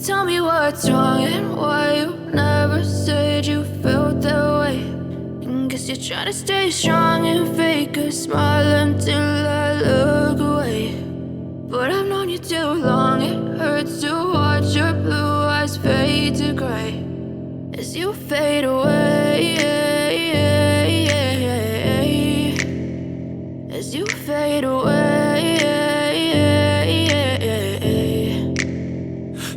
Tell me what's wrong and why you never said you felt that way. And guess you're trying to stay strong and fake a smile until I look away. But I've known you too long, it hurts to watch your blue eyes fade to gray as you fade away, as you fade away.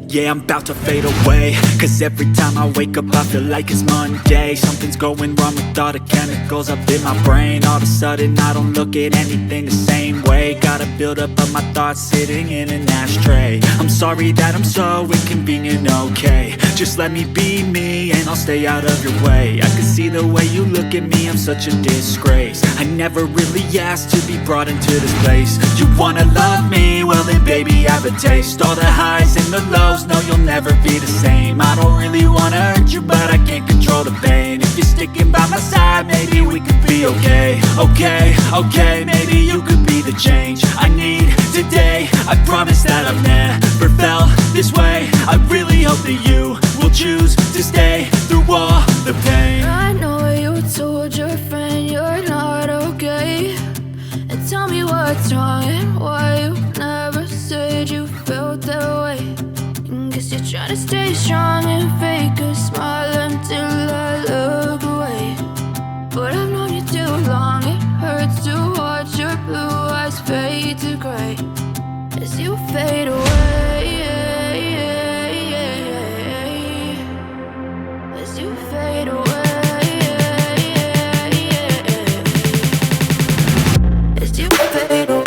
Yeah, I'm about to fade away, cause every time I wake up I feel like it's Monday. Something's going wrong with all the chemicals up in my brain. All of a sudden I don't look at anything the same way. Gotta build up of my thoughts sitting in an ashtray. I'm sorry that I'm so inconvenient, okay. Just let me be me and I'll stay out of your way. I can see the way you look at me, I'm such a disgrace. I never really asked to be brought into this place. You wanna love me? Well then baby I have a taste. All the highs and the lows, no you'll never be the same. I don't really wanna hurt you but I can't control the pain. If you're sticking by my side maybe we could be okay. Okay, maybe you could be the change I need today. I promise that I've never felt this way. I really hope that you will choose to stay through all the pain. I know you told your friend you're not okay. And tell me what's wrong and why you never said you felt that way. And guess you're trying to stay strong and fake a smile until I look away. But I've known you too long, it hurts to watch your blue eyes fade to gray as you fade away, as you fade away, as you fade away.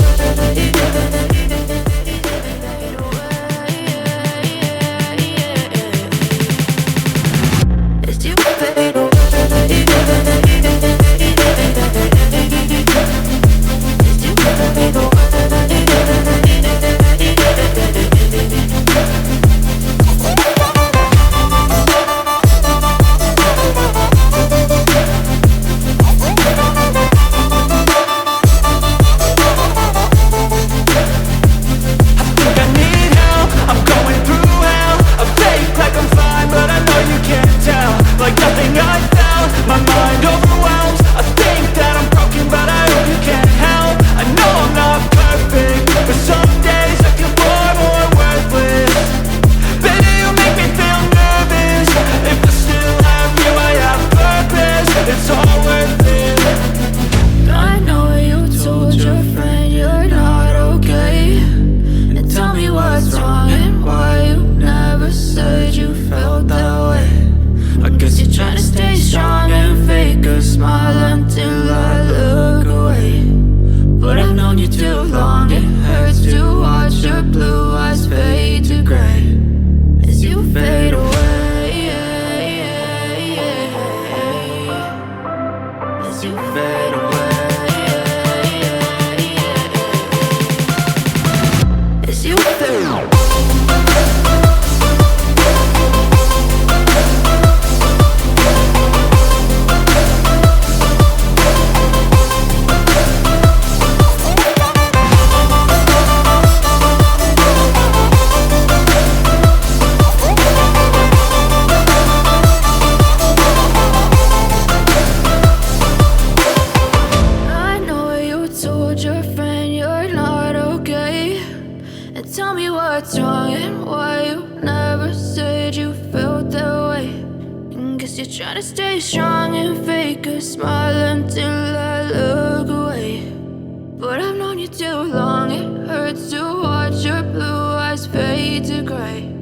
Tell me what's wrong and why you never said you felt that way. And guess you're trying to stay strong and fake a smile until I look away. But I've known you too long, it hurts to watch your blue eyes fade to gray